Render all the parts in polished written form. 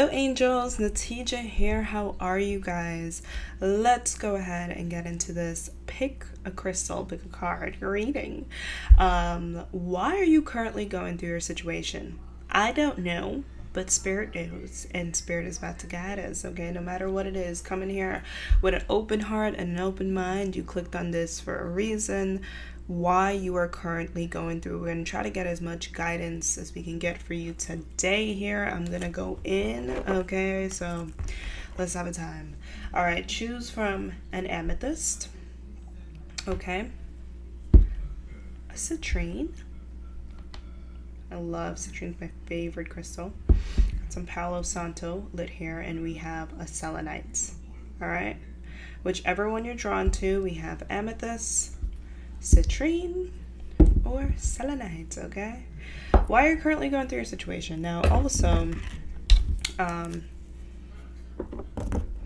Hello angels, Natija here. How are you guys? Let's go ahead and get into this pick a crystal, pick a card reading. Why are you currently going through your situation? I don't know, but Spirit knows, and Spirit is about to guide us, okay? No matter what it is, come in here with an open heart and an open mind. You clicked on this for a reason. Why you are currently going through. We're going to try to get as much guidance as we can get for you today here. I'm going to go in, okay? So let's have a time. All right, choose from an amethyst, okay? A citrine. I love citrine, it's my favorite crystal. Some Palo Santo lit here, and we have a selenite, all right? Whichever one you're drawn to, we have amethyst, citrine, or selenite, okay? Why are you currently going through your situation? Now, also,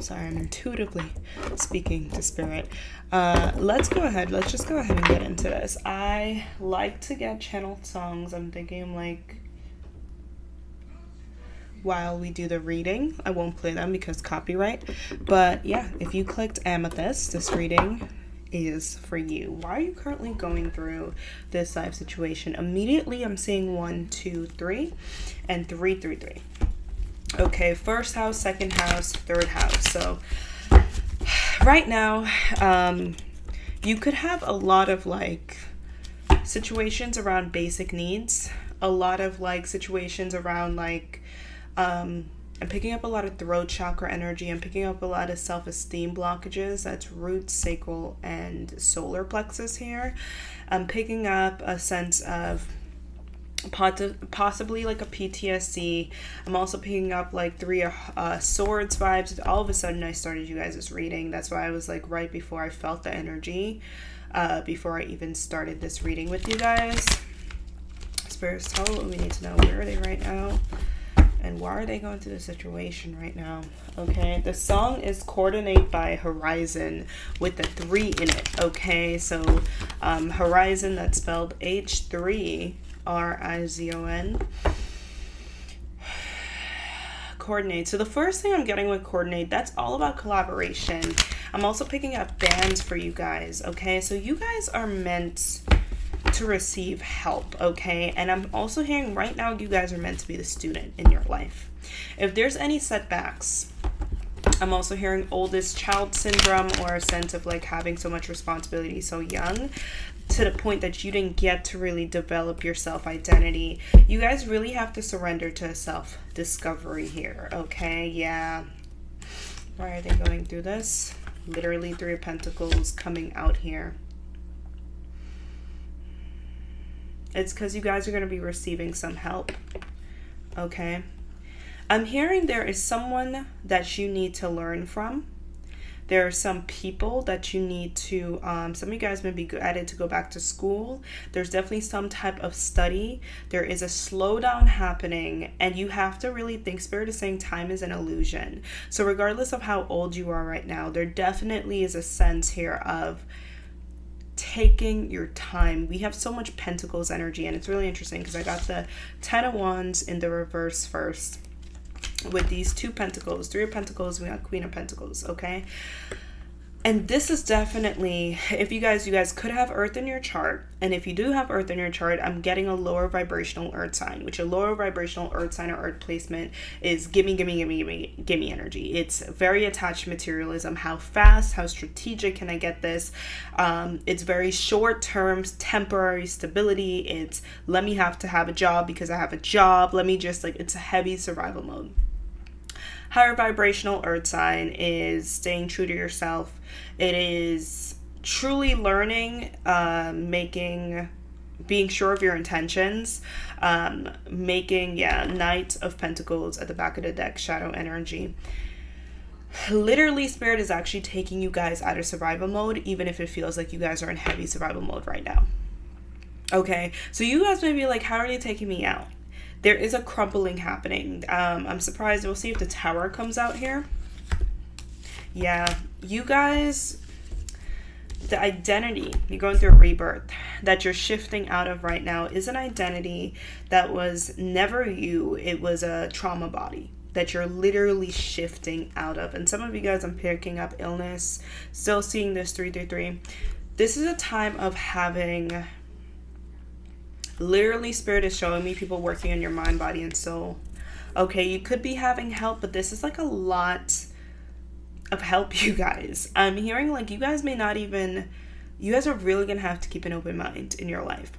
sorry, I'm intuitively speaking to Spirit. Let's just go ahead and get into this. I like to get channeled songs. I'm thinking like, while we do the reading, I won't play them because copyright, but yeah, if you clicked amethyst, this reading is for you. Why are you currently going through this life situation? Immediately I'm seeing 1, 2, 3 and 3, 3, 3. Okay, first house, second house, third house. So right now you could have a lot of like situations around basic needs, a lot of like situations around like I'm picking up a lot of throat chakra energy. I'm picking up a lot of self-esteem blockages. That's root, sacral, and solar plexus here. I'm picking up a sense of possibly like a PTSD. I'm also picking up like 3 swords vibes. All of a sudden I started you guys' reading. That's why I was like right before I felt the energy, before I even started this reading with you guys. Spirits, tell what we need to know. Where are they right now? And why are they going through the situation right now? Okay, the song is Coordinate by Horizon with the 3 in it. Okay, so Horizon, that's spelled H3RIZON. Coordinate. So the first thing I'm getting with Coordinate, that's all about collaboration. I'm also picking up bands for you guys. Okay, so you guys are meant to receive help, okay? And I'm also hearing right now you guys are meant to be the student in your life. If there's any setbacks, I'm also hearing oldest child syndrome, or a sense of like having so much responsibility so young to the point that you didn't get to really develop your self-identity. You guys really have to surrender to self-discovery here, okay? Yeah. Why are they going through this? Literally 3 of Pentacles coming out here. It's because you guys are going to be receiving some help, okay? I'm hearing there is someone that you need to learn from. There are some people that you need to, some of you guys may be excited to go back to school. There's definitely some type of study. There is a slowdown happening, and you have to really think. Spirit is saying time is an illusion. So regardless of how old you are right now, there definitely is a sense here of taking your time. We have so much Pentacles energy, and it's really interesting because I got the 10 of Wands in the reverse first with these 2 Pentacles, 3 of Pentacles, we got Queen of Pentacles, okay? And this is definitely, if you guys could have Earth in your chart, and if you do have Earth in your chart, I'm getting a lower vibrational Earth sign, which a lower vibrational Earth sign or Earth placement is gimme energy. It's very attached to materialism. How fast, how strategic can I get this? It's very short term, temporary stability. It's let me have to have a job because I have a job. Let me just like, it's a heavy survival mode. Higher vibrational Earth sign is staying true to yourself. It is truly learning, being sure of your intentions, Knight of Pentacles at the back of the deck, shadow energy. Literally, Spirit is actually taking you guys out of survival mode, even if it feels like you guys are in heavy survival mode right now. Okay, so you guys may be like, how are they taking me out? There is a crumbling happening. I'm surprised. We'll see if the Tower comes out here. Yeah, you guys, the identity you're going through a rebirth that you're shifting out of right now is an identity that was never you. It was a trauma body. that you're literally shifting out of. And some of you guys, I'm picking up illness, still seeing this 333. This is a time of having, literally spirit is showing me people working on your mind, body, and soul. Okay, you could be having help, but this is like a lot of help, you guys. I'm hearing like you guys may not even, you guys are really gonna have to keep an open mind in your life.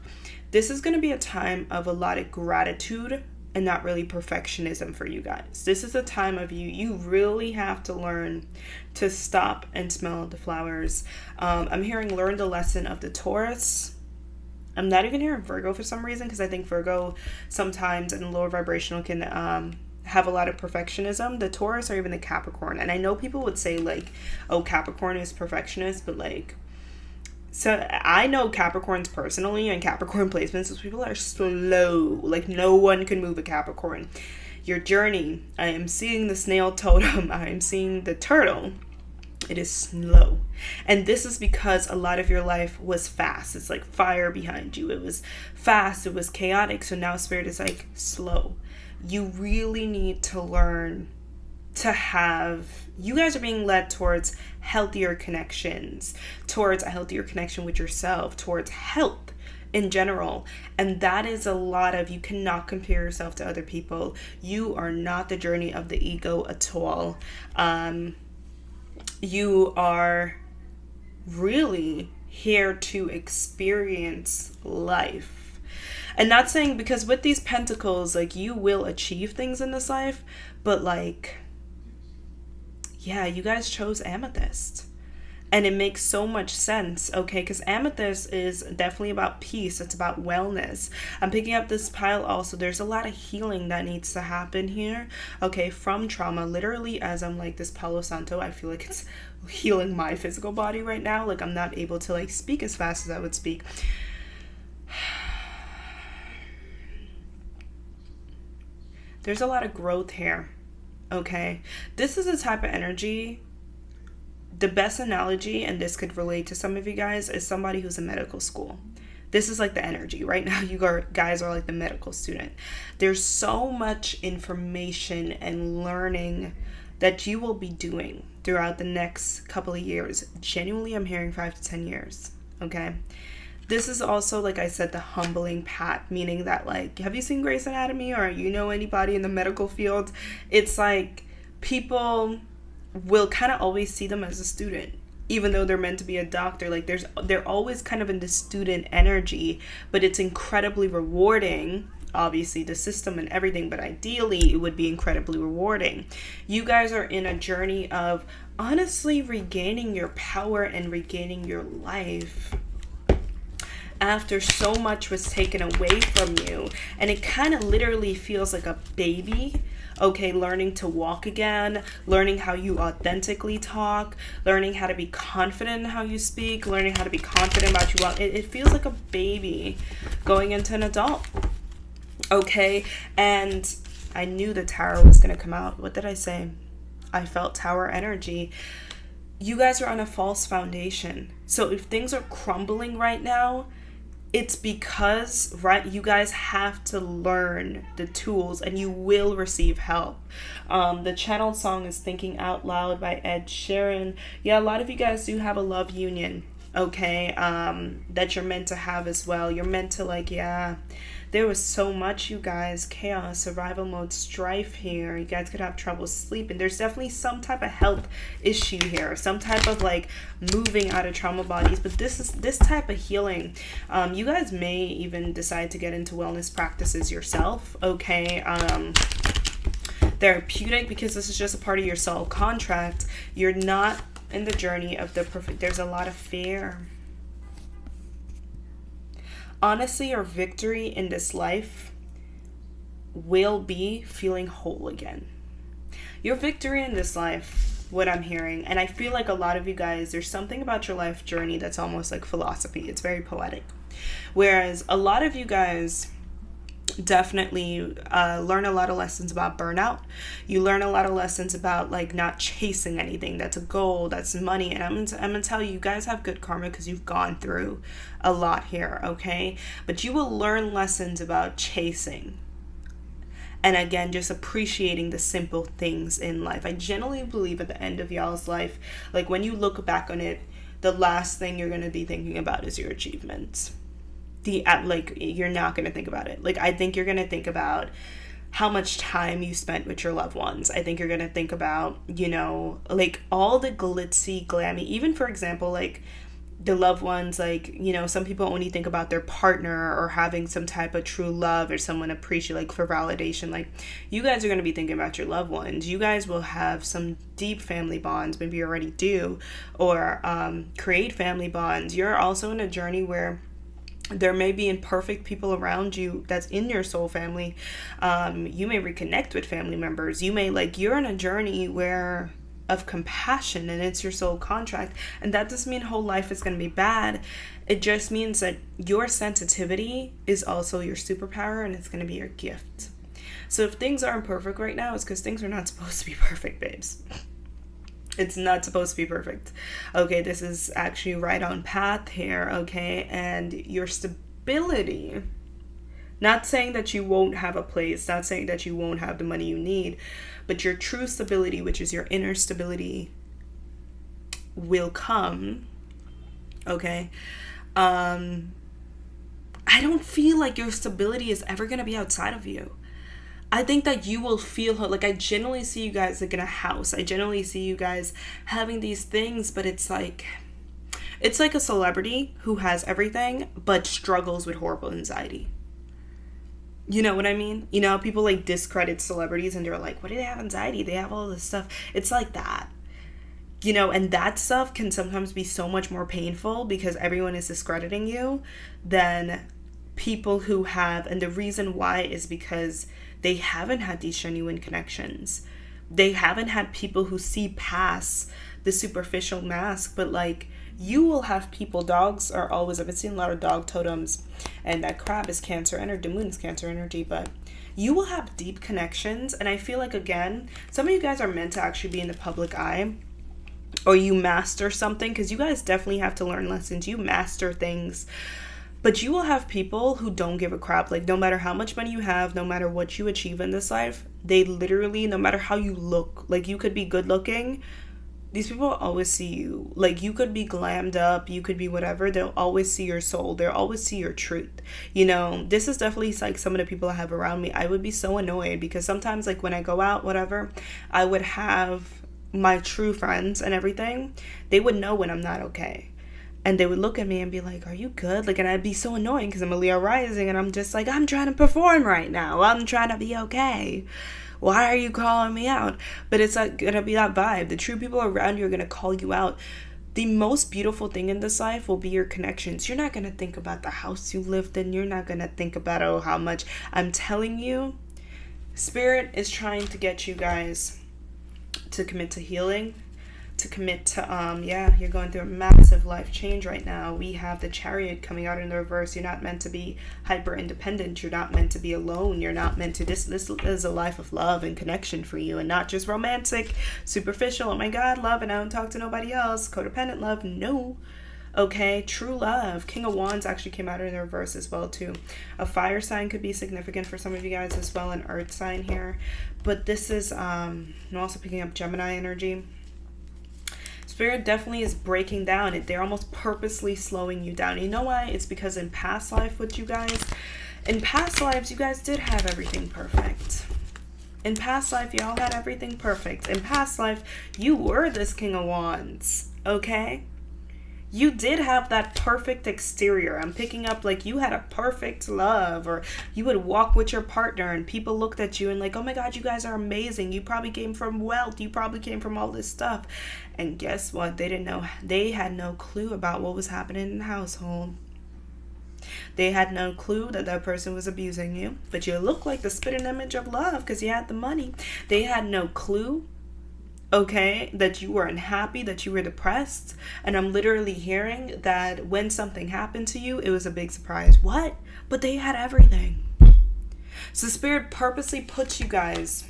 This is gonna be a time of a lot of gratitude and not really perfectionism for you guys. This is a time of you really have to learn to stop and smell the flowers. I'm hearing learn the lesson of the Taurus. I'm not even hearing Virgo for some reason, because I think Virgo sometimes in lower vibrational can have a lot of perfectionism. The Taurus or even the Capricorn. And I know people would say like, oh, Capricorn is perfectionist, but like, so I know Capricorns personally and Capricorn placements. Those people are slow. Like no one can move a Capricorn. Your journey. I am seeing the snail totem. I am seeing the turtle. It is slow. And this is because a lot of your life was fast. It's like fire behind you. It was fast. It was chaotic. So now spirit is like slow. You really need to learn to have, you guys are being led towards healthier connections, towards a healthier connection with yourself, towards health in general. And that is a lot of, you cannot compare yourself to other people. You are not the journey of the ego at all. You are really here to experience life. And not saying, because with these pentacles, like you will achieve things in this life, but like, yeah, you guys chose Amethyst. And it makes so much sense, okay? Because Amethyst is definitely about peace. It's about wellness. I'm picking up this pile also. There's a lot of healing that needs to happen here, okay, from trauma. Literally, as I'm like this Palo Santo, I feel like it's healing my physical body right now. Like I'm not able to like speak as fast as I would speak. There's a lot of growth here, okay? This is a type of energy. The best analogy, and this could relate to some of you guys, is somebody who's in medical school. This is like the energy. Right now, you guys are like the medical student. There's so much information and learning that you will be doing throughout the next couple of years. Genuinely, I'm hearing 5 to 10 years, okay? This is also, like I said, the humbling path, meaning that, like, have you seen Grey's Anatomy or you know anybody in the medical field? It's like people will kind of always see them as a student, even though they're meant to be a doctor. Like they're always kind of in the student energy, but it's incredibly rewarding. Obviously the system and everything, but ideally it would be incredibly rewarding. You guys are in a journey of honestly regaining your power and regaining your life after so much was taken away from you. And it kind of literally feels like a baby, okay, learning to walk again, learning how you authentically talk, learning how to be confident in how you speak, learning how to be confident about you. It feels like a baby going into an adult, okay? And I knew the tower was going to come out. What did I say? I felt tower energy. You guys are on a false foundation. So if things are crumbling right now, it's because, right, you guys have to learn the tools and you will receive help. The channeled song is Thinking Out Loud by Ed Sheeran. Yeah, a lot of you guys do have a love union, okay, that you're meant to have as well. You're meant to, like, yeah, there was so much, you guys, chaos, survival mode, strife here. You guys could have trouble sleeping. There's definitely some type of health issue here, some type of like moving out of trauma bodies. But this type of healing, you guys may even decide to get into wellness practices yourself, okay? Therapeutic, because this is just a part of your soul contract. You're not in the journey of the perfect. There's a lot of fear. Honestly, your victory in this life will be feeling whole again. Your victory in this life, what I'm hearing, and I feel like a lot of you guys, there's something about your life journey that's almost like philosophy. It's very poetic. Whereas a lot of you guys definitely learn a lot of lessons about burnout. You learn a lot of lessons about like not chasing anything that's a goal, that's money. And I'm gonna tell you, you guys have good karma because you've gone through a lot here, okay? But you will learn lessons about chasing And again, just appreciating the simple things in life. I generally believe at the end of y'all's life, like when you look back on it, the last thing you're going to be thinking about is your achievements. Like you're not going to think about it. Like I think you're going to think about how much time you spent with your loved ones. I think you're going to think about, you know, like all the glitzy, glammy, even for example, like the loved ones, like, you know, some people only think about their partner or having some type of true love or someone appreciate, like for validation. Like you guys are going to be thinking about your loved ones. You guys will have some deep family bonds, maybe you already do, or create family bonds. You're also in a journey where there may be imperfect people around you that's in your soul family. You may reconnect with family members. You may, like, you're on a journey where of compassion, and it's your soul contract. And that doesn't mean whole life is going to be bad. It just means that your sensitivity is also your superpower, and it's going to be your gift. So if things aren't perfect right now, it's because things are not supposed to be perfect, babes. It's not supposed to be perfect. Okay, this is actually right on path here, okay? And your stability, not saying that you won't have a place, not saying that you won't have the money you need, but your true stability, which is your inner stability, will come, okay? I don't feel like your stability is ever going to be outside of you. I think that you will feel, like, I generally see you guys like in a house. I generally see you guys having these things, but it's like a celebrity who has everything but struggles with horrible anxiety. You know what I mean? You know, people like discredit celebrities and they're like, what do they have anxiety? They have all this stuff. It's like that. You know, and that stuff can sometimes be so much more painful because everyone is discrediting you than people who have, and the reason why is because they haven't had these genuine connections. They haven't had people who see past the superficial mask, but like you will have people, dogs are always, I've been seeing a lot of dog totems, and that crab is Cancer energy, the moon is Cancer energy, but you will have deep connections. And I feel like, again, some of you guys are meant to actually be in the public eye, or you master something, because you guys definitely have to learn lessons. You master things. But you will have people who don't give a crap. Like, no matter how much money you have, no matter what you achieve in this life, they literally, no matter how you look, like you could be good looking, these people will always see you. Like, you could be glammed up, you could be whatever, they'll always see your soul. They'll always see your truth. You know, this is definitely like some of the people I have around me. I would be so annoyed because sometimes, like, when I go out, whatever, I would have my true friends and everything. They would know when I'm not okay. And they would look at me and be like, are you good? Like, and I'd be so annoying because I'm a Leo rising and I'm just like, I'm trying to perform right now. I'm trying to be okay. Why are you calling me out? But it's like gonna be that vibe. The true people around you are gonna call you out. The most beautiful thing in this life will be your connections. You're not gonna think about the house you lived in. You're not gonna think about, oh, how much. I'm telling you, Spirit is trying to get you guys to commit to healing, to commit to you're going through a massive life change right now. We have the Chariot coming out in the reverse. You're not meant to be hyper independent. You're not meant to be alone. You're not meant to this is a life of love and connection for you, and not just romantic, superficial, oh my god, love and I don't talk to nobody else, codependent love. No. Okay, true love. King of Wands actually came out in the reverse as well too. A fire sign could be significant for some of you guys as well, an earth sign here. But this is I'm also picking up Gemini energy. Spirit definitely is breaking down. They're almost purposely slowing you down. You know why? It's because in past life with you guys, in past lives, you guys did have everything perfect. In past life, y'all had everything perfect. In past life, you were this King of Wands, okay? You did have that perfect exterior. I'm picking up like you had a perfect love, or you would walk with your partner and people looked at you and like, oh my god, you guys are amazing. You probably came from wealth. You probably came from all this stuff. And guess what? They didn't know. They had no clue about what was happening in the household. They had no clue that that person was abusing you. But you look like the spitting image of love because you had the money. They had no clue, okay, that you were unhappy, that you were depressed. And I'm literally hearing that when something happened to you, it was a big surprise. What? But they had everything. So Spirit purposely puts you guys,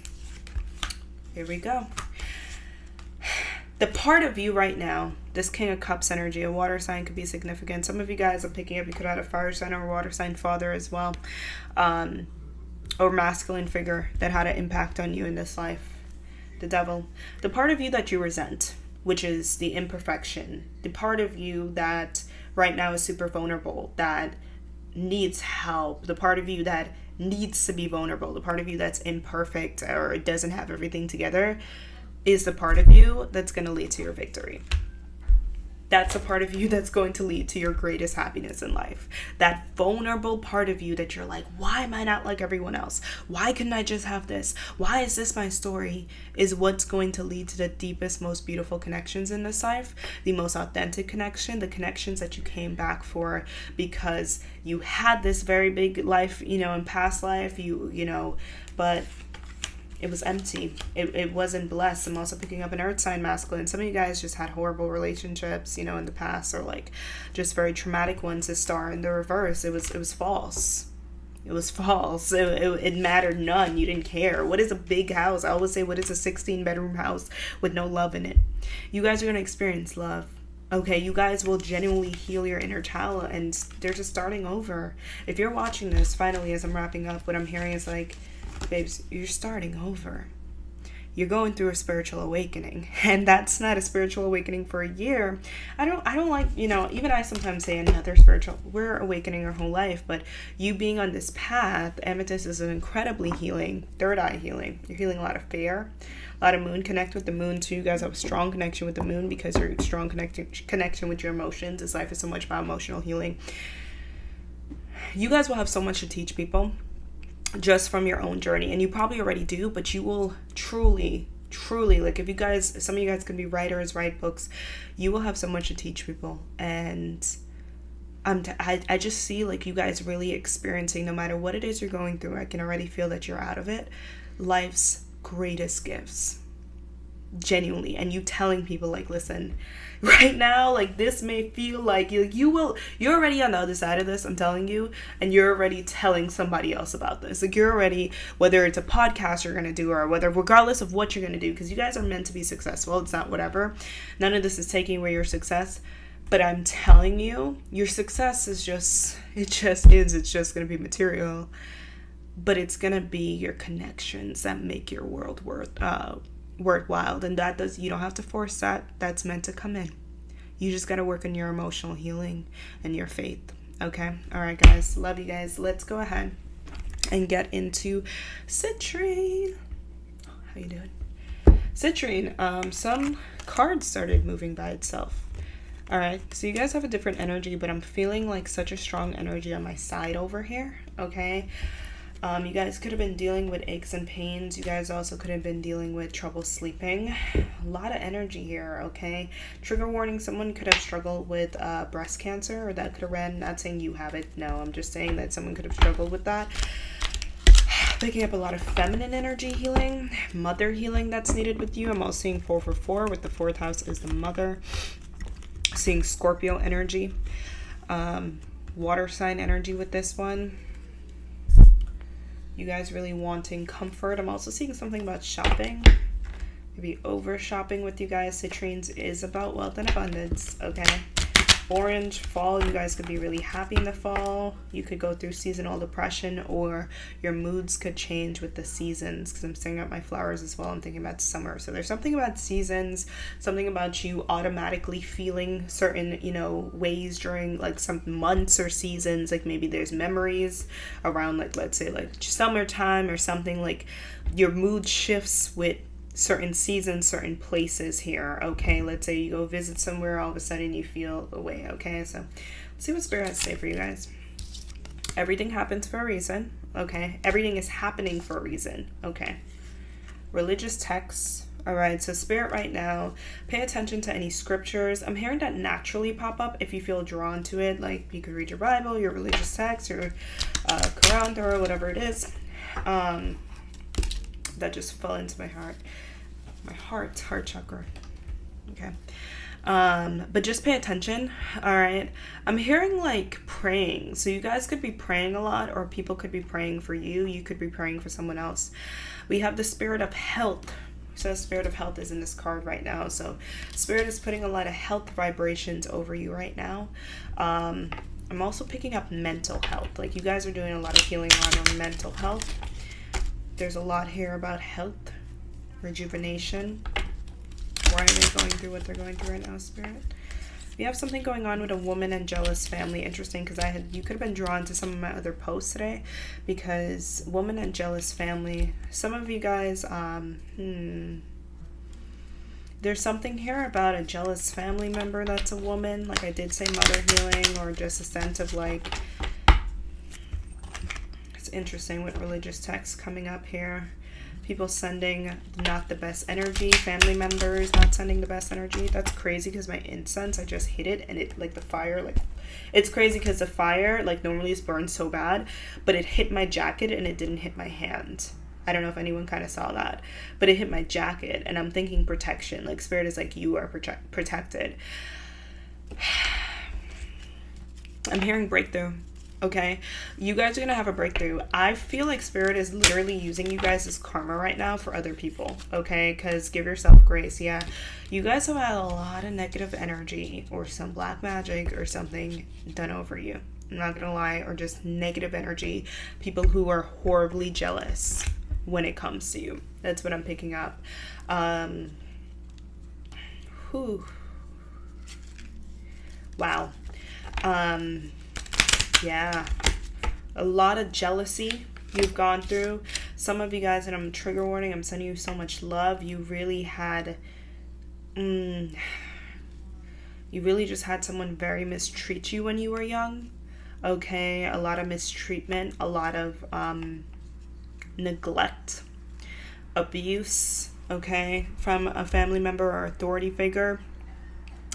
here we go. The part of you right now, this King of Cups energy, a water sign could be significant. Some of you guys I'm picking up, you could have a fire sign or a water sign father as well. or masculine figure that had an impact on you in this life. The Devil. The part of you that you resent, which is the imperfection. The part of you that right now is super vulnerable, that needs help. The part of you that needs to be vulnerable. The part of you that's imperfect or doesn't have everything together is the part of you that's going to lead to your victory. That's a part of you that's going to lead to your greatest happiness in life. That vulnerable part of you that you're like, why am I not like everyone else? Why couldn't I just have this? Why is this my story? Is what's going to lead to the deepest, most beautiful connections in this life. The most authentic connection, the connections that you came back for because you had this very big life, in past life, but it was empty. It wasn't blessed. I'm also picking up an earth sign masculine. Some of you guys just had horrible relationships, in the past, or like just very traumatic ones. A star in the reverse. It was false. It was false. It mattered none. You didn't care. What is a big house? I always say, what is a 16-bedroom house with no love in it? You guys are going to experience love. Okay, you guys will genuinely heal your inner child, and they're just starting over. If you're watching this, finally, as I'm wrapping up, what I'm hearing is like, babes, you're starting over. You're going through a spiritual awakening, and that's not a spiritual awakening for a year. I don't like, even I sometimes say another spiritual, we're awakening our whole life, but you being on this path, Amethyst is an incredibly healing, third eye healing. You're healing a lot of fear, a lot of moon. Connect with the moon too. You guys have a strong connection with the moon because you're strong connection with your emotions. This life is so much about emotional healing. You guys will have so much to teach people just from your own journey, and you probably already do, but you will truly, like, if you guys, some of you guys can be writers, write books, you will have so much to teach people. And I just see like you guys really experiencing, no matter what it is you're going through, I can already feel that you're out of it, life's greatest gifts, genuinely. And you telling people like, listen, right now, like, this may feel like you're already on the other side of this, I'm telling you, and you're already telling somebody else about this. Like, you're already, whether it's a podcast you're going to do, or regardless of what you're going to do, because you guys are meant to be successful. It's not whatever. None of this is taking away your success, but I'm telling you, your success is it's just going to be material, but it's going to be your connections that make your world worthwhile. And you don't have to force that. That's meant to come in. You just got to work on your emotional healing and your faith. Okay. All right, guys. Love you guys. Let's go ahead and get into Citrine. How you doing? Citrine. Some cards started moving by itself. All right. So you guys have a different energy, but I'm feeling like such a strong energy on my side over here. Okay. You guys could have been dealing with aches and pains. You guys also could have been dealing with trouble sleeping. A lot of energy here, okay? Trigger warning, someone could have struggled with breast cancer, or that could have ran, not saying you have it, no, I'm just saying that someone could have struggled with that. Picking up a lot of feminine energy healing, mother healing that's needed with you. I'm also seeing 4 with the 4th house is the mother. Seeing Scorpio energy, water sign energy with this one. You guys really wanting comfort. I'm also seeing something about shopping. Maybe over shopping with you guys. Citrine's is about wealth and abundance. Okay. Orange, fall. You guys could be really happy in the fall. You could go through seasonal depression, or your moods could change with the seasons, because I'm staring at my flowers as well. I'm thinking about summer. So there's something about seasons, something about you automatically feeling certain, ways during like some months or seasons. Like maybe there's memories around, like, let's say like summertime or something. Like your mood shifts with certain seasons, certain places here. Okay, let's say you go visit somewhere, all of a sudden you feel away. Okay, so let's see what Spirit has to say for you guys. Everything happens for a reason. Okay, everything is happening for a reason. Okay, religious texts. All right, so Spirit right now, pay attention to any scriptures. I'm hearing that naturally pop up if you feel drawn to it. Like you could read your Bible, your religious text, your Quran, or whatever it is. That just fell into my heart. Heart chakra. Okay. But just pay attention. All right. I'm hearing like praying. So you guys could be praying a lot, or people could be praying for you. You could be praying for someone else. We have the Spirit of health. So Spirit of health is in this card right now. So Spirit is putting a lot of health vibrations over you right now. I'm also picking up mental health. Like you guys are doing a lot of healing on mental health. There's a lot here about health, rejuvenation. Why are they going through what they're going through right now, Spirit? We have something going on with a woman and jealous family. Interesting, because you could have been drawn to some of my other posts today, because woman and jealous family. Some of you guys, there's something here about a jealous family member that's a woman. Like I did say, mother healing, or just a sense of like. It's interesting with religious texts coming up here. People sending not the best energy, family members not sending the best energy. That's crazy, because my incense, I just hit it and it, like the fire, like, it's crazy because the fire, like, normally is burned so bad, but it hit my jacket and it didn't hit my hand. I don't know if anyone kind of saw that, but it hit my jacket, and I'm thinking protection. Like, Spirit is like, you are protected. I'm hearing breakthrough. Okay, you guys are gonna have a breakthrough. I feel like Spirit is literally using you guys as karma right now for other people. Okay, because give yourself grace. Yeah, you guys have had a lot of negative energy or some black magic or something done over you. I'm not gonna lie, or just negative energy. People who are horribly jealous when it comes to you. That's what I'm picking up. Wow. Yeah, a lot of jealousy you've gone through. Some of you guys, and I'm trigger warning, I'm sending you so much love. You really had, you really just had someone very mistreat you when you were young. Okay, a lot of mistreatment, a lot of neglect, abuse, okay, from a family member or authority figure.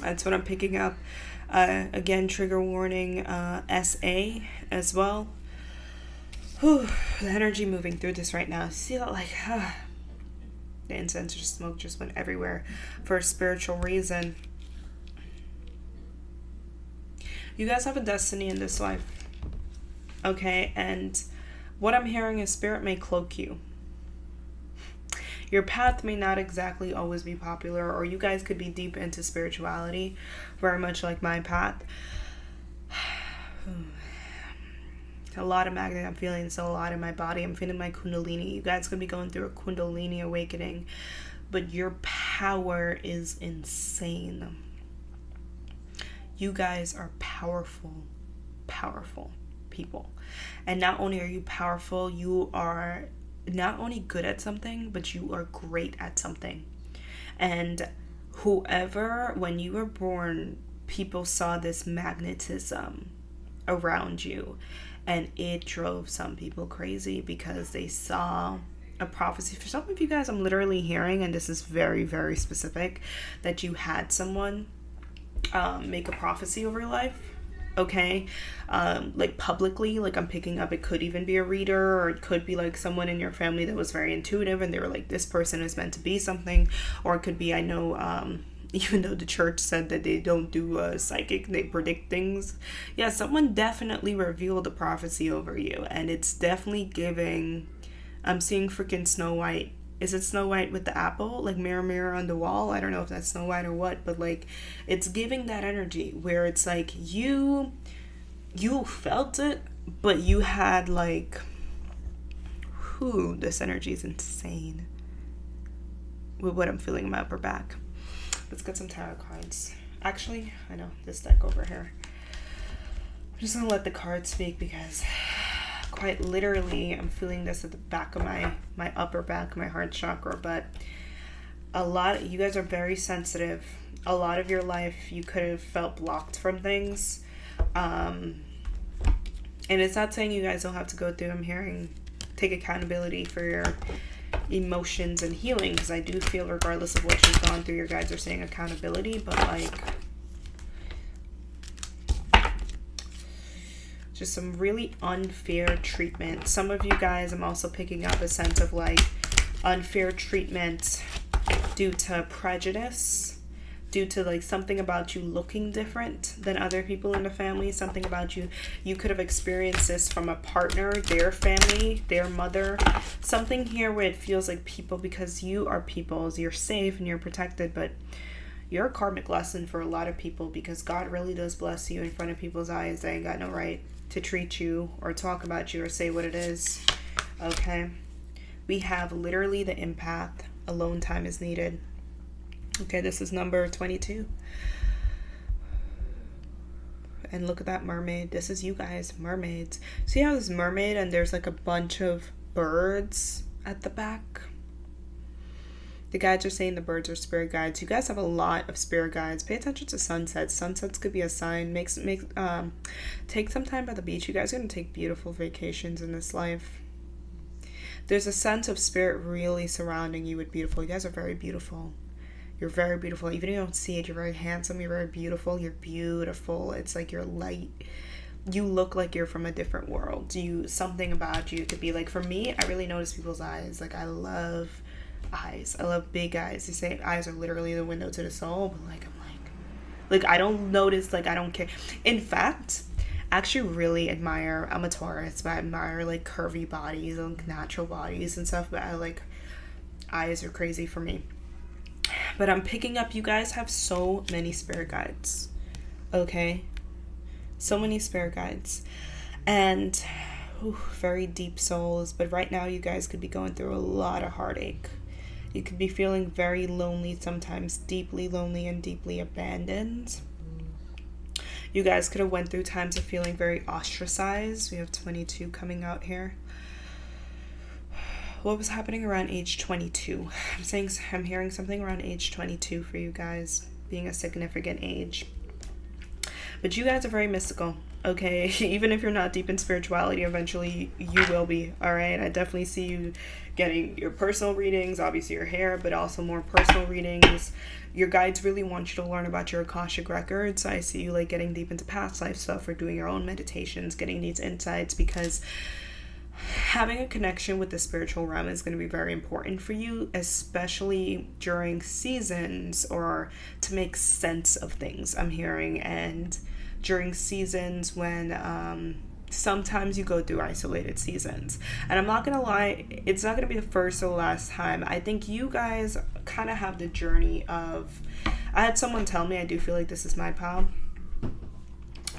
That's what I'm picking up. Again, trigger warning, SA as well. Whew, the energy moving through this right now. See that, like, the incense or smoke just went everywhere for a spiritual reason. You guys have a destiny in this life. Okay, and what I'm hearing is Spirit may cloak you. Your path may not exactly always be popular, or you guys could be deep into spirituality, very much like my path. A lot of magnet I'm feeling, so a lot in my body. I'm feeling my kundalini. You guys could be going through a kundalini awakening, but your power is insane. You guys are powerful people. And not only are you powerful, you are not only good at something, but you are great at something. And whoever, when you were born, people saw this magnetism around you, and it drove some people crazy because they saw a prophecy. For some of you guys, I'm literally hearing, and this is very, very specific, that you had someone make a prophecy over your life. Okay, like publicly, like I'm picking up, it could even be a reader, or it could be like someone in your family that was very intuitive and they were like, this person is meant to be something. Or it could be, I know, even though the church said that they don't do psychic, they predict things. Yeah, someone definitely revealed a prophecy over you, and it's definitely giving, I'm seeing freaking Snow White. Is it Snow White with the apple? Like mirror, mirror on the wall? I don't know if that's Snow White or what, but like it's giving that energy where it's like you felt it, but you had like, this energy is insane with what I'm feeling in my upper back. Let's get some tarot cards. Actually, I know this deck over here. I'm just gonna let the cards speak, because quite literally I'm feeling this at the back of my upper back, my heart chakra. But you guys are very sensitive. A lot of your life you could have felt blocked from things, and it's not saying you guys don't have to go through. I'm hearing take accountability for your emotions and healing, because I do feel regardless of what you've gone through, your guides are saying accountability. But like just some really unfair treatment. Some of you guys, I'm also picking up a sense of like unfair treatment due to prejudice, due to like something about you looking different than other people in the family, something about you could have experienced this from a partner, their family, their mother, something here where it feels like people, because you are peoples, you're safe and you're protected, but you're a karmic lesson for a lot of people, because God really does bless you in front of people's eyes. They ain't got no right to treat you or talk about you or say what it is. Okay, We have literally the empath. Alone time is needed. Okay, this is number 22. And look at that mermaid. This is you guys, mermaids. See how this mermaid and there's like a bunch of birds at the back? The guides are saying the birds are spirit guides. You guys have a lot of spirit guides. Pay attention to sunsets. Sunsets could be a sign. Take some time by the beach. You guys are going to take beautiful vacations in this life. There's a sense of spirit really surrounding you with beautiful. You guys are very beautiful. You're very beautiful. Even if you don't see it, you're very handsome. You're very beautiful. You're beautiful. It's like you're light. You look like you're from a different world. Something about you could be like, for me, I really notice people's eyes. Like, I love eyes. I love big eyes. They say eyes are literally the window to the soul, but like, I'm like I don't notice, like, I don't care. In fact, I actually really admire, I'm a Taurus, but I admire like curvy bodies and natural bodies and stuff, but I like, eyes are crazy for me. But I'm picking up, you guys have so many spirit guides, okay? So many spirit guides. And very deep souls. But right now you guys could be going through a lot of heartache. You could be feeling very lonely, sometimes deeply lonely and deeply abandoned. You guys could have went through times of feeling very ostracized. We have 22 coming out here. What was happening around age 22? I'm hearing something around age 22 for you guys, being a significant age. But you guys are very mystical, okay? Even if you're not deep in spirituality, eventually you will be, all right? I definitely see you getting your personal readings, obviously your hair, but also more personal readings. Your guides really want you to learn about your Akashic records. I see you like getting deep into past life stuff or doing your own meditations, getting these insights, because having a connection with the spiritual realm is going to be very important for you, especially during seasons or to make sense of things, I'm hearing, and during seasons when sometimes you go through isolated seasons. And I'm not going to lie, it's not going to be the first or the last time. I think you guys kind of have the journey of, I had someone tell me, I do feel like this is my pal,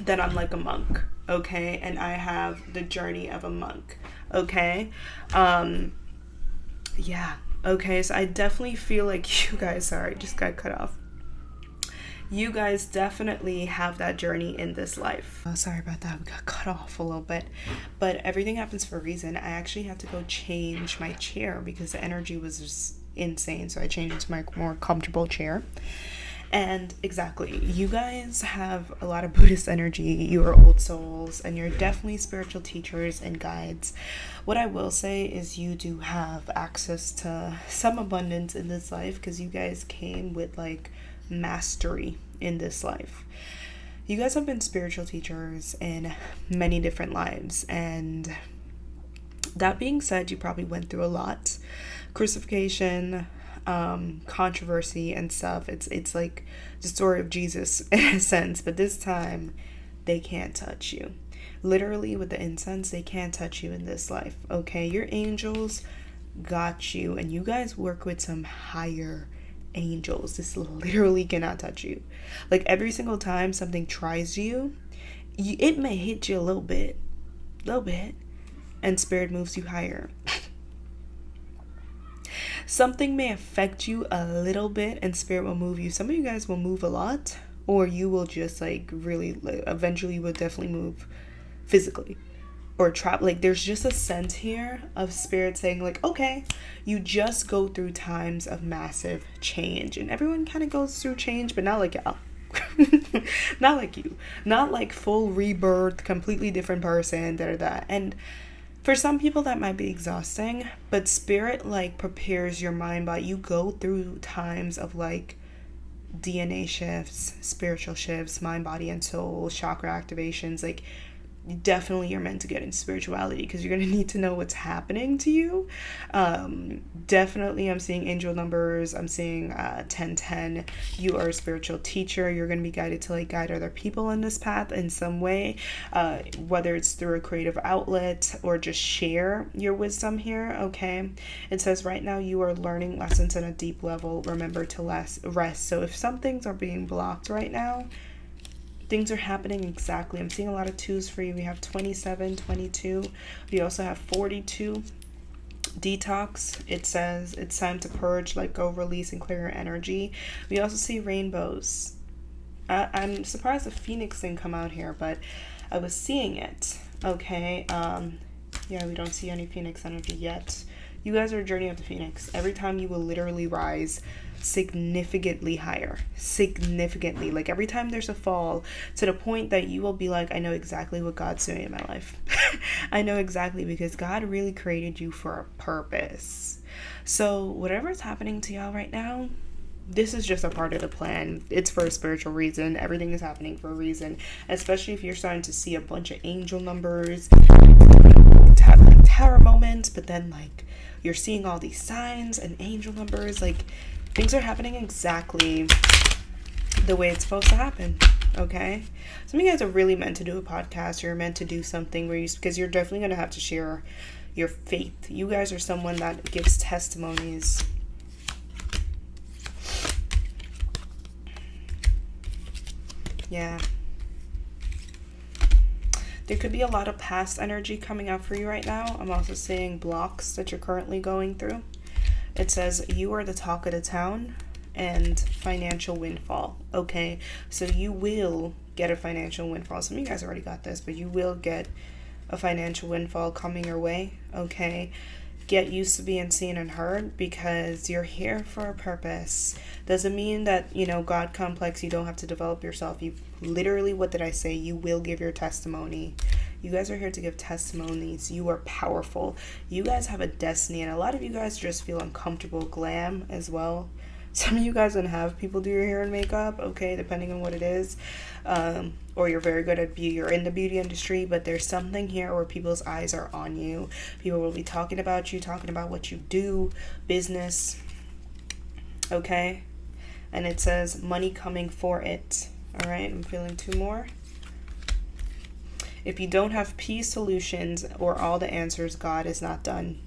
that I'm like a monk, okay? And I have the journey of a monk, okay? Yeah, okay, so I definitely feel like you guys, sorry, just got cut off. You guys definitely have that journey in this life. Oh, sorry about that, we got cut off a little bit, but everything happens for a reason. I actually had to go change my chair because the energy was just insane, so I changed it to my more comfortable chair. And exactly, you guys have a lot of Buddhist energy. You are old souls, and you're definitely spiritual teachers and guides. What I will say is you do have access to some abundance in this life because you guys came with like mastery in this life. You guys have been spiritual teachers in many different lives, and that being said, you probably went through a lot. Crucifixion, controversy and stuff. It's like the story of Jesus in a sense, but this time they can't touch you. Literally with the incense, they can't touch you in this life, okay? Your angels got you, and you guys work with some higher angels. This literally cannot touch you. Like every single time something tries you, it may hit you a little bit, and spirit moves you higher. Something may affect you a little bit and spirit will move you. Some of you guys will move a lot, or you will just like really, like, eventually you will definitely move physically or trap. Like there's just a sense here of spirit saying like, okay, you just go through times of massive change, and everyone kind of goes through change, but not like y'all. Not like you, not like full rebirth, completely different person, and for some people that might be exhausting, but spirit like prepares your mind body. You go through times of like DNA shifts, spiritual shifts, mind, body, and soul, chakra activations. Like definitely you're meant to get into spirituality because you're going to need to know what's happening to you. Definitely I'm seeing angel numbers. I'm seeing 1010. You are a spiritual teacher. You're going to be guided to like guide other people in this path in some way, whether it's through a creative outlet or just share your wisdom here, okay? It says right now you are learning lessons on a deep level. Remember to rest. So if some things are being blocked right now, things are happening exactly. I'm seeing a lot of twos for you. We have 27, 22. We also have 42. detox. It says it's time to purge, let go, release, and clear your energy. We also see rainbows. I'm surprised the phoenix didn't come out here, but I was seeing it. Okay. Yeah, we don't see any phoenix energy yet. You guys are a journey of the phoenix. Every time you will literally rise significantly higher. Significantly. Like every time there's a fall, to the point that you will be like, I know exactly what God's doing in my life. I know exactly, because God really created you for a purpose. So whatever's happening to y'all right now, this is just a part of the plan. It's for a spiritual reason. Everything is happening for a reason. Especially if you're starting to see a bunch of angel numbers, to have like tarot moments, but then like you're seeing all these signs and angel numbers. Like things are happening exactly the way it's supposed to happen. Okay, some of you guys are really meant to do a podcast. You're meant to do something where because you're definitely going to have to share your faith. You guys are someone that gives testimonies. Yeah. There could be a lot of past energy coming out for you right now. I'm also seeing blocks that you're currently going through. It says you are the talk of the town and financial windfall. Okay, so you will get a financial windfall. Some of you guys already got this, but you will get a financial windfall coming your way. Okay, get used to being seen and heard, because you're here for a purpose. Doesn't mean that, God complex, you don't have to develop yourself. You literally, what did I say? You will give your testimony. You guys are here to give testimonies. You are powerful. You guys have a destiny, and a lot of you guys just feel uncomfortable. Glam as well. Some of you guys don't have people do your hair and makeup, okay, depending on what it is. Or you're very good at beauty. You're in the beauty industry, but there's something here where people's eyes are on you. People will be talking about you, talking about what you do, business, okay? And it says money coming for it. All right, I'm feeling two more. If you don't have peace, solutions, or all the answers, God is not done.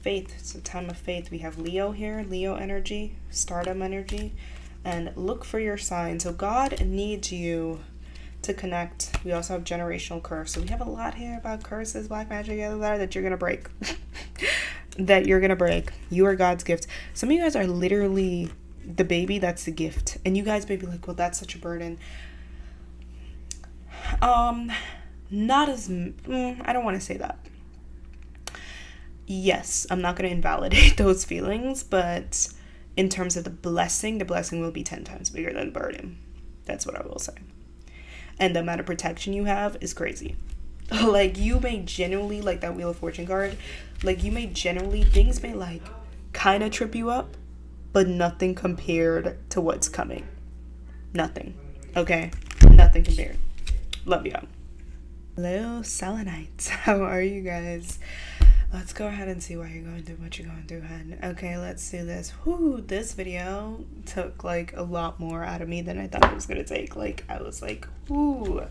Faith. It's a time of faith. We have Leo here, Leo energy, stardom energy, and look for your sign. So God needs you to connect. We also have generational curse. So we have a lot here about curses, black magic, that you're going to break. That you're going to break. You are God's gift. Some of you guys are literally the baby that's the gift. And you guys may be like, well, that's such a burden. Not as, I don't want to say that. Yes, I'm not going to invalidate those feelings, but in terms of the blessing will be 10 times bigger than the burden. That's what I will say. And the amount of protection you have is crazy. Like, you may genuinely, like that Wheel of Fortune card, like, you may genuinely, things may, like, kind of trip you up, but nothing compared to what's coming. Nothing. Okay? Nothing compared. Love y'all. Hello, Selenites. How are you guys? Let's go ahead and see why you're going through what you're going through, hun. Okay, let's do this. Whoo, this video took, like, a lot more out of me than I thought it was going to take. Like, I was like, ooh.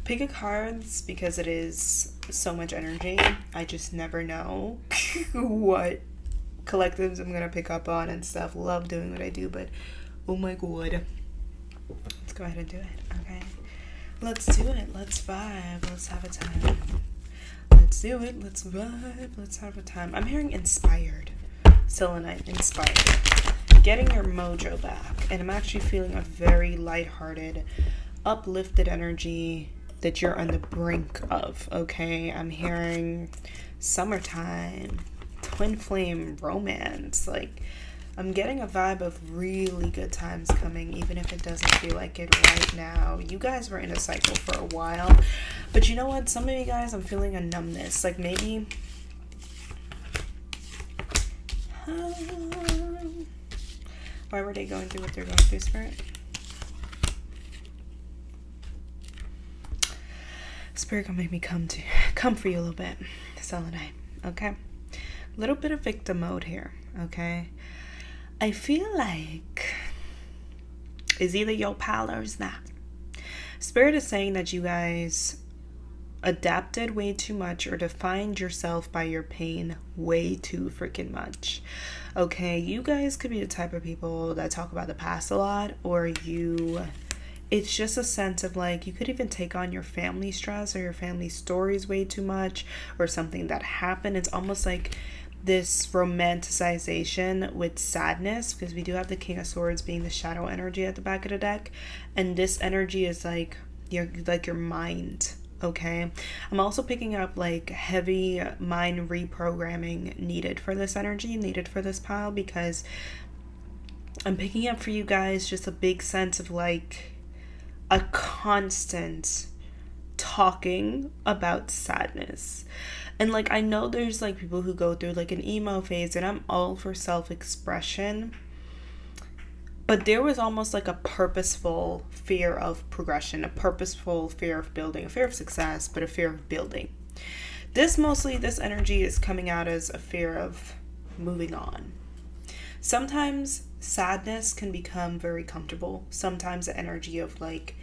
Pick a cards, because it is so much energy. I just never know what collectives I'm going to pick up on and stuff. Love doing what I do, but oh my god. Let's go ahead and do it, okay? Let's do it. Let's vibe. Let's have a time. Let's do it. Let's vibe. Let's have a time. I'm hearing inspired. Selenite, inspired. Getting your mojo back. And I'm actually feeling a very lighthearted, uplifted energy that you're on the brink of, okay? I'm hearing summertime, twin flame romance. Like, I'm getting a vibe of really good times coming, even if it doesn't feel like it right now. You guys were in a cycle for a while, but you know what? Some of you guys, I'm feeling a numbness. Like, maybe... why were they going through what they're going through, Spirit? Spirit gonna make me come for you a little bit, Selenite, okay? A little bit of victim mode here, okay? I feel like it's either your pal or it's not. Spirit is saying that you guys adapted way too much or defined yourself by your pain way too freaking much. Okay, you guys could be the type of people that talk about the past a lot, or you it's just a sense of like, you could even take on your family stress or your family stories way too much, or something that happened. It's almost like this romanticization with sadness, because we do have the King of Swords being the shadow energy at the back of the deck, and this energy is like your mind. Okay, I'm also picking up like heavy mind reprogramming needed for this energy, needed for this pile, because I'm picking up for you guys just a big sense of like a constant talking about sadness. And like, I know there's like people who go through like an emo phase, and I'm all for self-expression, but there was almost like a purposeful fear of progression, a purposeful fear of building, a fear of success, but a fear of building. This energy is coming out as a fear of moving on. Sometimes sadness can become very comfortable. Sometimes the energy of like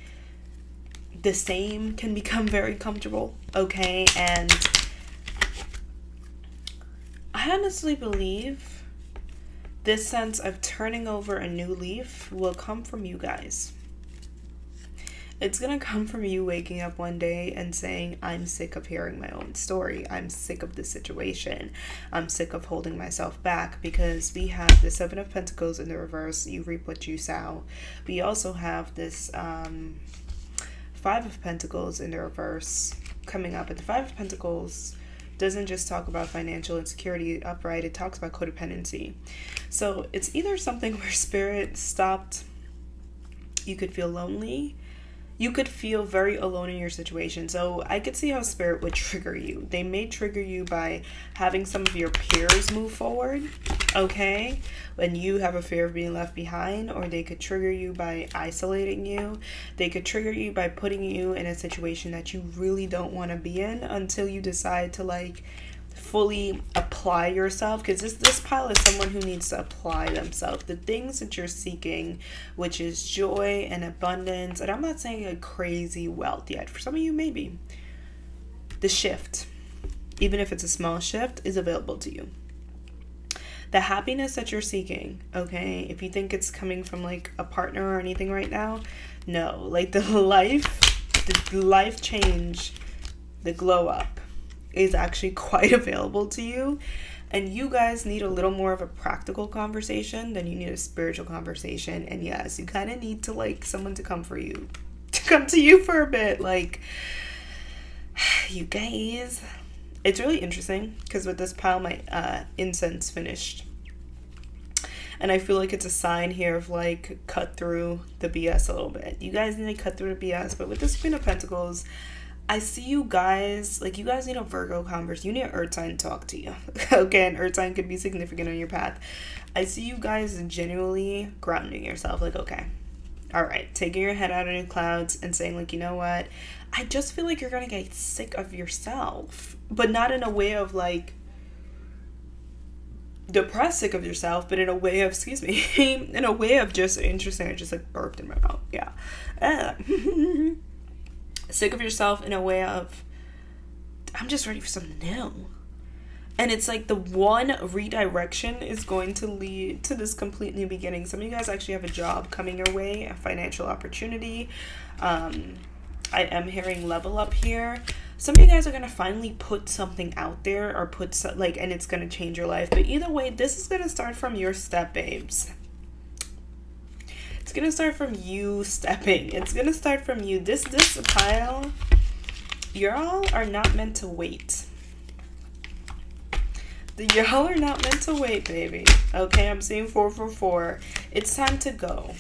the same can become very comfortable. Okay, and I honestly believe this sense of turning over a new leaf will come from you guys. It's going to come from you waking up one day and saying, I'm sick of hearing my own story. I'm sick of this situation. I'm sick of holding myself back, because we have the Seven of Pentacles in the reverse. You reap what you sow. We also have this Five of Pentacles in the reverse coming up. But the Five of Pentacles doesn't just talk about financial insecurity upright, it talks about codependency. So it's either something where spirit stopped, you could feel lonely, you could feel very alone in your situation. So I could see how spirit would trigger you. They may trigger you by having some of your peers move forward, okay, when you have a fear of being left behind, or they could trigger you by isolating you. They could trigger you by putting you in a situation that you really don't want to be in until you decide to like fully apply yourself, because this pile is someone who needs to apply themselves. The things that you're seeking, which is joy and abundance, and I'm not saying a crazy wealth yet. For some of you, maybe. The shift, even if it's a small shift, is available to you. The happiness that you're seeking, okay, if you think it's coming from like a partner or anything right now, no. Like the life change, the glow up is actually quite available to you, and you guys need a little more of a practical conversation than you need a spiritual conversation. And yes, you kind of need to like someone to come to you for a bit. Like, you guys, it's really interesting because with this pile my incense finished, and I feel like it's a sign here of like cut through the BS a little bit. You guys need to cut through the BS. But with this Queen of Pentacles, I see you guys, like, you guys need a Virgo converse. You need an earth sign to talk to you. Okay, an earth sign could be significant on your path. I see you guys genuinely grounding yourself. Like, okay, all right, taking your head out of the clouds and saying, like, you know what? I just feel like you're going to get sick of yourself. But not in a way of, like, depressed sick of yourself, but in a way of, in a way of just interesting. I just, like, burped in my mouth. Yeah. Sick of yourself in a way of, I'm just ready for something new. And it's like the one redirection is going to lead to this complete new beginning. Some of you guys actually have a job coming your way, a financial opportunity. I am hearing level up here. Some of you guys are going to finally put something out there, or and it's going to change your life. But either way, this is going to start from your step, babes. It's going to start from you stepping. It's going to start from you. This pile, y'all are not meant to wait. Y'all are not meant to wait, baby. Okay, I'm seeing 444. It's time to go.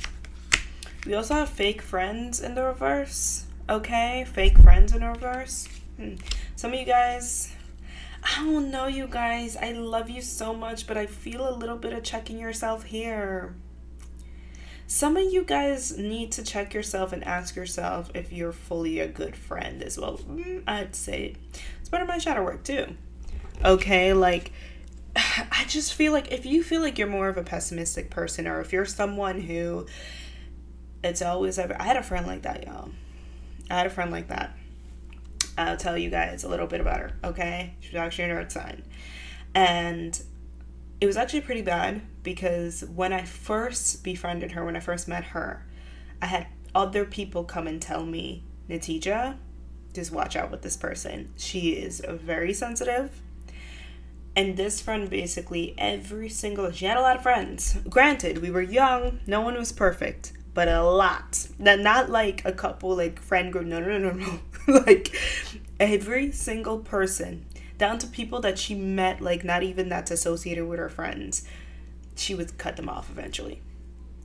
We also have fake friends in the reverse. Okay, fake friends in the reverse. Some of you guys, I don't know, you guys. I love you so much, but I feel a little bit of checking yourself here. Some of you guys need to check yourself and ask yourself if you're fully a good friend as well. I'd say it's part of my shadow work too. Okay, like, I just feel like if you feel like you're more of a pessimistic person, or if you're someone who it's always ever, I had a friend like that, y'all. I had a friend like that. I'll tell you guys a little bit about her, okay? She was actually an earth sign. And it was actually pretty bad, because when I first befriended her, when I first met her, I other people come and tell me, Natija, just watch out with this person. She is very sensitive. And this friend basically she had a lot of friends. Granted, we were young, no one was perfect, but a lot. Not like a couple, like friend group, no. Like every single person, down to people that she met, like not even that's associated with her friends, she would cut them off eventually.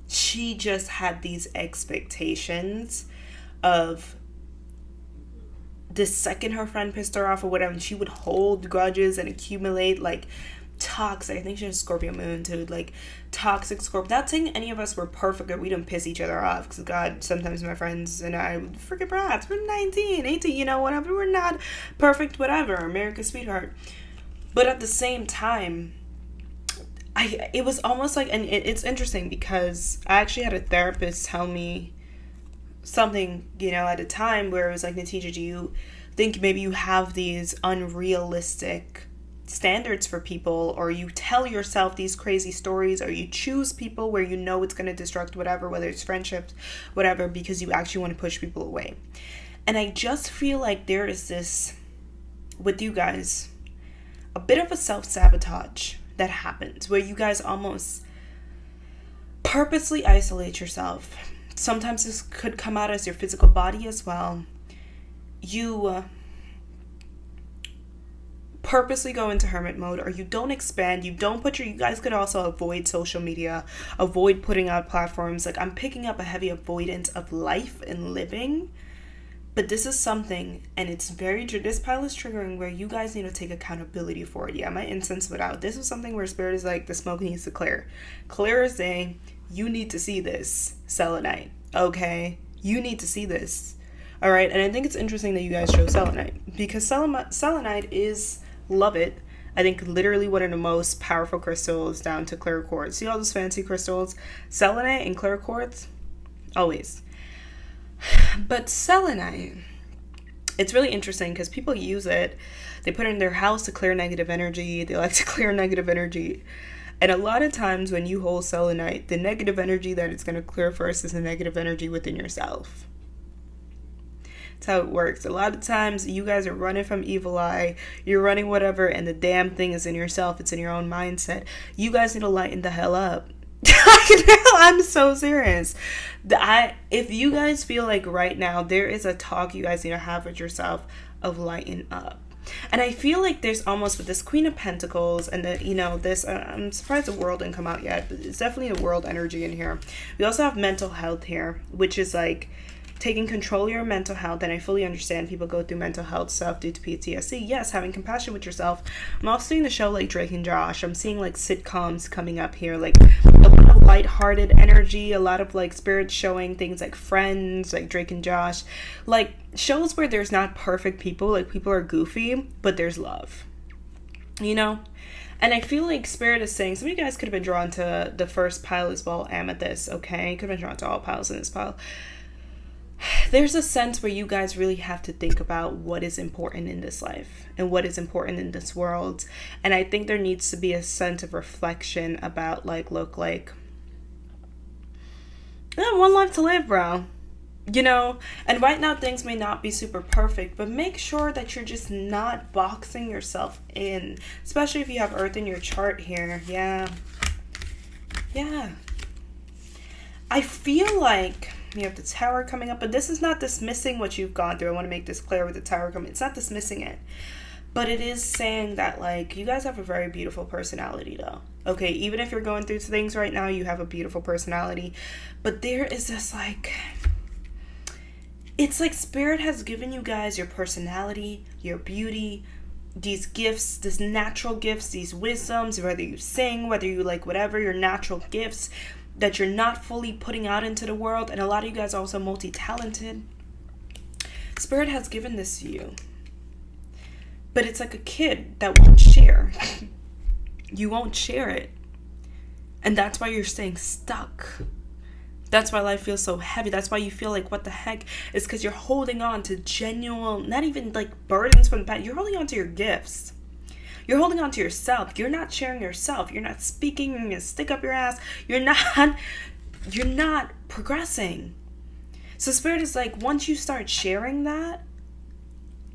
She just had these expectations of the second her friend pissed her off or whatever, and she would hold grudges and accumulate like toxic. I think she has Scorpio moon too, like toxic Scorpio. Not saying any of us were perfect or we didn't piss each other off, because God, sometimes my friends and I freaking brats, we're 19, 18, you know, whatever, we're not perfect, whatever, America's sweetheart. But at the same time, it was almost like, and it's interesting because I actually had a therapist tell me something, you know, at a time where it was like, Natija, do you think maybe you have these unrealistic standards for people, or you tell yourself these crazy stories, or you choose people where you know it's going to destruct whatever, whether it's friendships, whatever, because you actually want to push people away? And I just feel like there is this, with you guys, a bit of a self-sabotage that happens where you guys almost purposely isolate yourself. Sometimes this could come out as your physical body as well. You purposely go into hermit mode, or you don't expand, you don't put you guys could also avoid social media, avoid putting out platforms. Like, I'm picking up a heavy avoidance of life and living. But this is something, and it's this pile is triggering, where you guys need to take accountability for it. Yeah, my incense went out. This is something where spirit is like, the smoke needs to clear. Clear as day. You need to see this, Selenite. Okay? You need to see this. All right? And I think it's interesting that you guys chose Selenite, because Selenite is, love it, I think literally one of the most powerful crystals down to clear quartz. See all those fancy crystals? Selenite and clear quartz? Always. But Selenite, it's really interesting because people use it. They put it in their house to clear negative energy. They like to clear negative energy. And a lot of times when you hold Selenite, the negative energy that it's going to clear first is the negative energy within yourself. That's how it works. A lot of times you guys are running from evil eye. You're running whatever, and the damn thing is in yourself. It's in your own mindset. You guys need to lighten the hell up. I'm so serious. If you guys feel like right now there is a talk you guys need to have with yourself of lighten up. And I feel like there's almost, with this Queen of Pentacles and the, you know, this, I'm surprised the World didn't come out yet, but it's definitely a World energy in here. We also have mental health here, which is like taking control of your mental health. And I fully understand people go through mental health stuff due to PTSD. Yes, having compassion with yourself. I'm also seeing the show like Drake and Josh. I'm seeing like sitcoms coming up here, like a lot of lighthearted energy, a lot of like spirit showing things like Friends, like Drake and Josh, like shows where there's not perfect people, like people are goofy, but there's love, you know? And I feel like spirit is saying, some of you guys could have been drawn to the first pile as well, Amethyst, okay? Could have been drawn to all piles in this pile. There's a sense where you guys really have to think about what is important in this life and what is important in this world. And I think there needs to be a sense of reflection about like, look, like, one life to live, bro. You know, and right now things may not be super perfect, but make sure that you're just not boxing yourself in, especially if you have Earth in your chart here. Yeah. I feel like you have the Tower coming up, but this is not dismissing what you've gone through. I want to make this clear with the Tower coming. It's not dismissing it, but it is saying that like you guys have a very beautiful personality though. Okay, even if you're going through things right now, you have a beautiful personality, but there is this like, it's like spirit has given you guys your personality, your beauty, these gifts, these natural gifts, these wisdoms, whether you sing, whether you like whatever, your natural gifts that you're not fully putting out into the world. And a lot of you guys are also multi-talented. Spirit has given this to you. But it's like a kid that won't share. You won't share it. And that's why you're staying stuck. That's why life feels so heavy. That's why you feel like, what the heck? It's because you're holding on to genuine, not even like burdens from the past. You're holding on to your gifts. You're holding on to yourself. You're not sharing yourself. You're not speaking. You're going to stick up your ass. You're not progressing. So Spirit is like, once you start sharing that,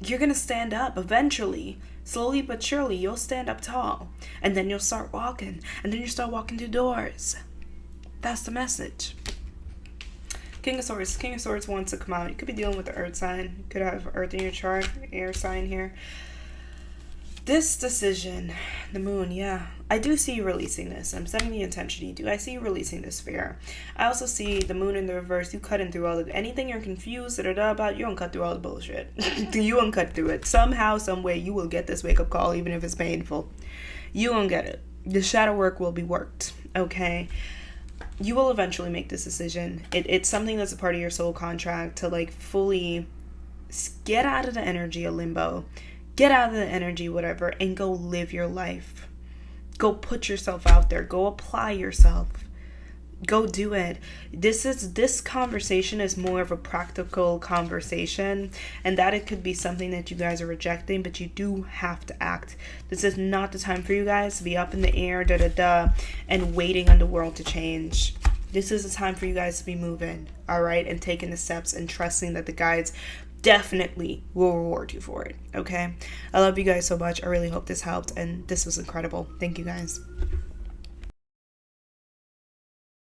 you're going to stand up eventually. Slowly but surely, you'll stand up tall. And then you'll start walking. And then you start walking through doors. That's the message. King of Swords. King of Swords wants to come out. You could be dealing with the earth sign. You could have earth in your chart. Air sign here. This decision, the moon, yeah. I do see you releasing this. I'm setting the intention. I see you releasing this fear. I also see the moon in the reverse. You cutting through all of anything you're confused about. You don't cut through all the bullshit. You won't cut through it. Somehow, some way, you will get this wake up call, even if it's painful. You won't get it. The shadow work will be worked. Okay. You will eventually make this decision. It's something that's a part of your soul contract to like fully get out of the energy of limbo. Get out of the energy, whatever, and go live your life. Go put yourself out there. Go apply yourself. Go do it. This conversation is more of a practical conversation, and that it could be something that you guys are rejecting, but you do have to act. This is not the time for you guys to be up in the air, and waiting on the world to change. This is the time for you guys to be moving, all right, and taking the steps and trusting that the guides definitely will reward you for it. Okay, I love you guys so much. I really hope this helped, and this was incredible. Thank you guys.